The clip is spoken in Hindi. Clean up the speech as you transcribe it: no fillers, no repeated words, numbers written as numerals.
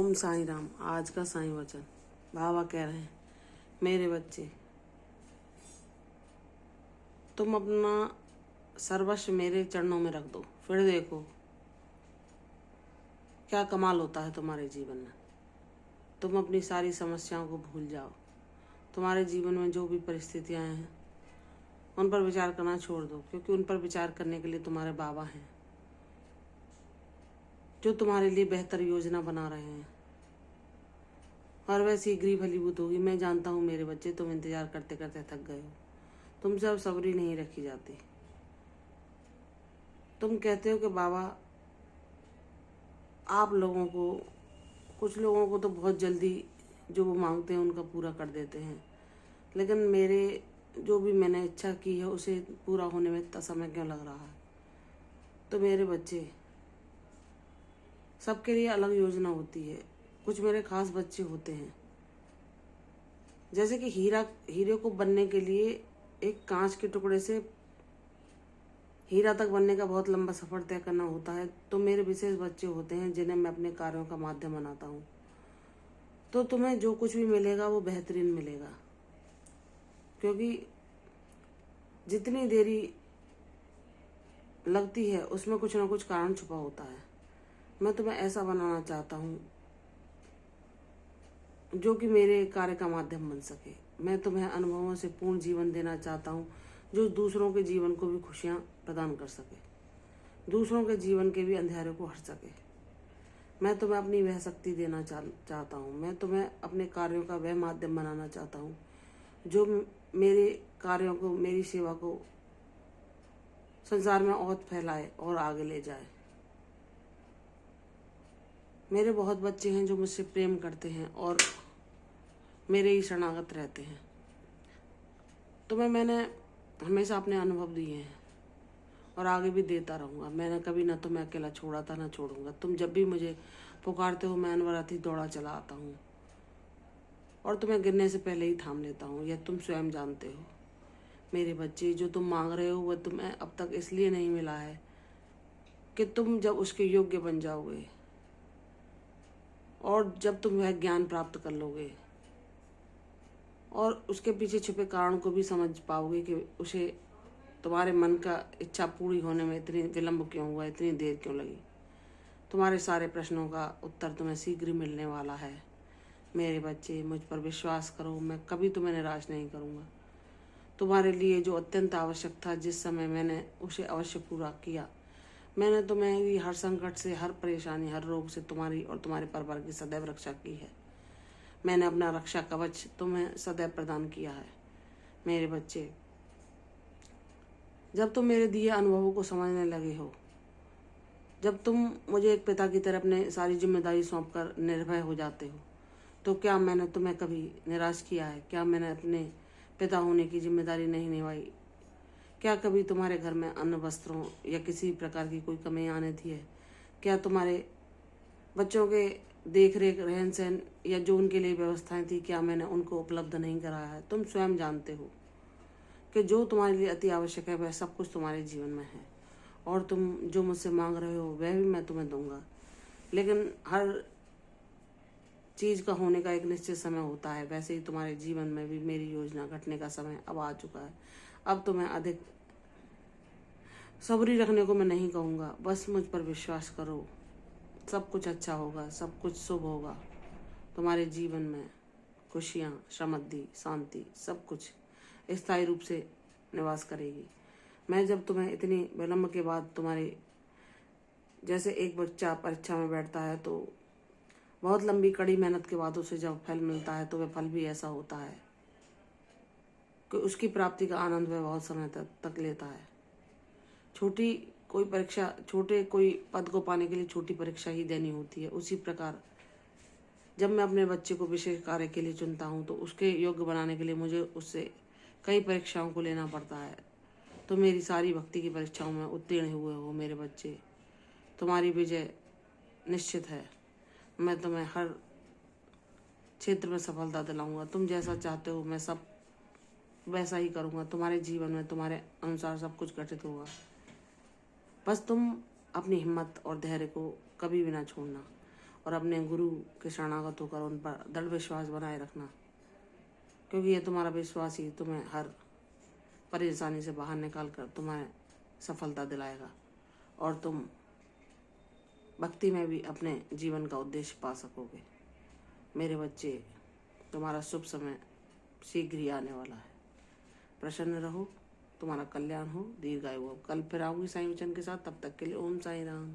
ओम साईं राम। आज का साईं वचन बाबा कह रहे हैं, मेरे बच्चे, तुम अपना सर्वस्व मेरे चरणों में रख दो, फिर देखो क्या कमाल होता है तुम्हारे जीवन में। तुम अपनी सारी समस्याओं को भूल जाओ। तुम्हारे जीवन में जो भी परिस्थितियां हैं उन पर विचार करना छोड़ दो, क्योंकि उन पर विचार करने के लिए तुम्हारे बाबा हैं जो तुम्हारे लिए बेहतर योजना बना रहे हैं और वह शीघ्र ही फलीभूत होगी। मैं जानता हूँ मेरे बच्चे, तुम इंतजार करते करते थक गए हो। तुमसे अब सब्र नहीं रखी जाती। तुम कहते हो कि बाबा आप लोगों को, कुछ लोगों को तो बहुत जल्दी जो वो मांगते हैं उनका पूरा कर देते हैं, लेकिन मेरे जो भी मैंने इच्छा की है उसे पूरा होने में इतना समय क्यों लग रहा है। तो मेरे बच्चे, सबके लिए अलग योजना होती है। कुछ मेरे खास बच्चे होते हैं, जैसे कि हीरे को बनने के लिए एक कांच के टुकड़े से हीरा तक बनने का बहुत लंबा सफर तय करना होता है। तो मेरे विशेष बच्चे होते हैं जिन्हें मैं अपने कार्यों का माध्यम बनाता हूँ। तो तुम्हें जो कुछ भी मिलेगा वो बेहतरीन मिलेगा, क्योंकि जितनी देरी लगती है उसमें कुछ ना कुछ कारण छुपा होता है। मैं तुम्हें ऐसा बनाना चाहता हूँ जो कि मेरे कार्य का माध्यम बन सके। मैं तुम्हें अनुभवों से पूर्ण जीवन देना चाहता हूँ जो दूसरों के जीवन को भी खुशियाँ प्रदान कर सके, दूसरों के जीवन के भी अंधेरे को हट सके। मैं तुम्हें अपनी वह शक्ति देना चाहता हूँ। मैं तुम्हें अपने कार्यों का वह माध्यम बनाना चाहता हूँ जो मेरे कार्यों को, मेरी सेवा को संसार में और फैलाए और आगे ले जाए। मेरे बहुत बच्चे हैं जो मुझसे प्रेम करते हैं और मेरे ही शरणागत रहते हैं। तुम्हें मैंने हमेशा अपने अनुभव दिए हैं और आगे भी देता रहूँगा। मैंने कभी ना तुम्हें अकेला छोड़ा था, ना छोड़ूंगा। तुम जब भी मुझे पुकारते हो मैं अनवरत ही दौड़ा चला आता हूँ और तुम्हें गिरने से पहले ही थाम लेता हूँ, यह तुम स्वयं जानते हो। मेरे बच्चे, जो तुम मांग रहे हो वह तुम्हें अब तक इसलिए नहीं मिला है कि तुम जब उसके योग्य बन जाओगे और जब तुम वह ज्ञान प्राप्त कर लोगे और उसके पीछे छुपे कारण को भी समझ पाओगे कि उसे तुम्हारे मन का इच्छा पूरी होने में इतनी विलंब क्यों हुआ, इतनी देर क्यों लगी। तुम्हारे सारे प्रश्नों का उत्तर तुम्हें शीघ्र ही मिलने वाला है। मेरे बच्चे, मुझ पर विश्वास करो, मैं कभी तुम्हें निराश नहीं करूँगा। तुम्हारे लिए जो अत्यंत आवश्यक था, जिस समय मैंने उसे अवश्य पूरा किया। मैंने तुम्हें हर संकट से, हर परेशानी, हर रोग से तुम्हारी और तुम्हारे परिवार की सदैव रक्षा की है। मैंने अपना रक्षा कवच तुम्हें सदैव प्रदान किया है। मेरे बच्चे, जब तुम मेरे दिए अनुभवों को समझने लगे हो, जब तुम मुझे एक पिता की तरह अपने सारी जिम्मेदारी सौंपकर निर्भय हो जाते हो, तो क्या मैंने तुम्हें कभी निराश किया है? क्या मैंने अपने पिता होने की जिम्मेदारी नहीं निभाई? क्या कभी तुम्हारे घर में अन्न, वस्त्रों या किसी प्रकार की कोई कमी आने दी है? क्या तुम्हारे बच्चों के देख रेख, रहन सहन या जो उनके लिए व्यवस्थाएं थी, क्या मैंने उनको उपलब्ध नहीं कराया है? तुम स्वयं जानते हो कि जो तुम्हारे लिए अति आवश्यक है वह सब कुछ तुम्हारे जीवन में है और तुम जो मुझसे मांग रहे हो वह भी मैं तुम्हें दूंगा। लेकिन हर चीज़ का होने का एक निश्चित समय होता है, वैसे ही तुम्हारे जीवन में भी मेरी योजना घटने का समय अब आ चुका है। अब तुम्हें अधिक सब्री रखने को मैं नहीं कहूँगा, बस मुझ पर विश्वास करो। सब कुछ अच्छा होगा, सब कुछ शुभ होगा। तुम्हारे जीवन में खुशियाँ, समृद्धि, शांति, सब कुछ स्थायी रूप से निवास करेगी। मैं जब तुम्हें इतनी विलंब के बाद, तुम्हारे जैसे एक बच्चा परीक्षा में बैठता है तो बहुत लंबी कड़ी मेहनत के बाद उसे जब फल मिलता है तो वह फल भी ऐसा होता है कि उसकी प्राप्ति का आनंद वह बहुत समय तक लेता है। छोटी कोई परीक्षा, छोटे कोई पद को पाने के लिए छोटी परीक्षा ही देनी होती है। उसी प्रकार जब मैं अपने बच्चे को विशेष कार्य के लिए चुनता हूँ तो उसके योग्य बनाने के लिए मुझे उससे कई परीक्षाओं को लेना पड़ता है। तो मेरी सारी भक्ति की परीक्षाओं में उत्तीर्ण हुए हो मेरे बच्चे। तुम्हारी विजय निश्चित है। मैं तुम्हें हर क्षेत्र में सफलता दिलाऊंगा। तुम जैसा चाहते हो मैं सब वैसा ही करूँगा। तुम्हारे जीवन में तुम्हारे अनुसार सब कुछ घटित होगा। बस तुम अपनी हिम्मत और धैर्य को कभी भी ना छोड़ना और अपने गुरु के शरणागत होकर उन पर दृढ़ विश्वास बनाए रखना, क्योंकि ये तुम्हारा विश्वास ही तुम्हें हर परेशानी से बाहर निकाल कर तुम्हें सफलता दिलाएगा और तुम भक्ति में भी अपने जीवन का उद्देश्य पा सकोगे। मेरे बच्चे, तुम्हारा शुभ समय शीघ्र ही आने वाला है। प्रसन्न रहो, तुम्हारा कल्याण हो, दीर्घायु हो। कल फिर आऊंगी साईं वचन के साथ, तब तक के लिए ओम साईं राम।